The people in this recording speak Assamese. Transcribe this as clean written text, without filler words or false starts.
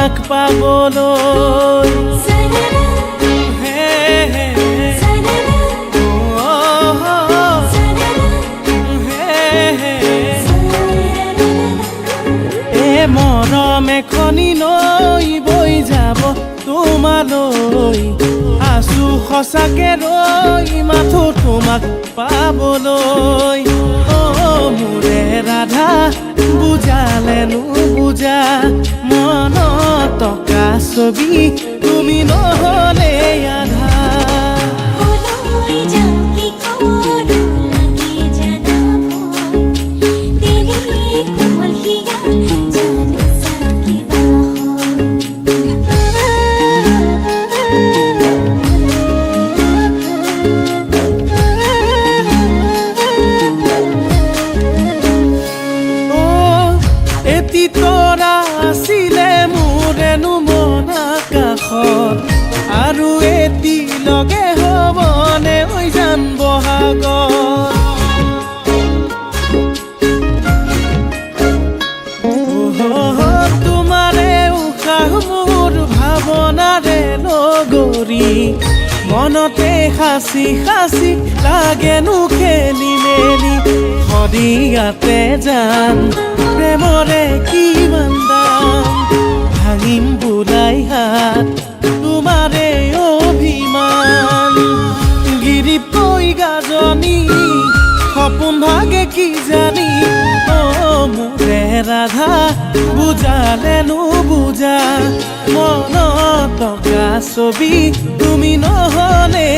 তোমাক পাবলৈ মৰম এখনি নৈ বৈ যাব তোমালৈ আছো সঁচাকে ৰৈ মাথো তোমাক পাবলৈ মোৰে ৰাধা বুজালেনো বুজা মনত টকা ছবি তুমি নহ'লে আধা তৰা আছিলে মোৰেনো মন আকাশত আৰু এটি লগে হ'বনে হৈ যাম বহাগত তোমাৰে উশাহ মোৰ ভাৱনাৰে নগৰী মনতে সাঁচি সাঁচি লাগেনো খেলি মেলি সদিয়াতে যাম প্ৰেমৰে কিমান দাম ভাঙিম বোলাই হাত তোমাৰে অভিমান গিৰিপৈ গাজনি সপোন ভাগে কি জানি মোৰে ৰাধা বুজালেনো বুজা মনত টকা ছবি তুমি নহ'লে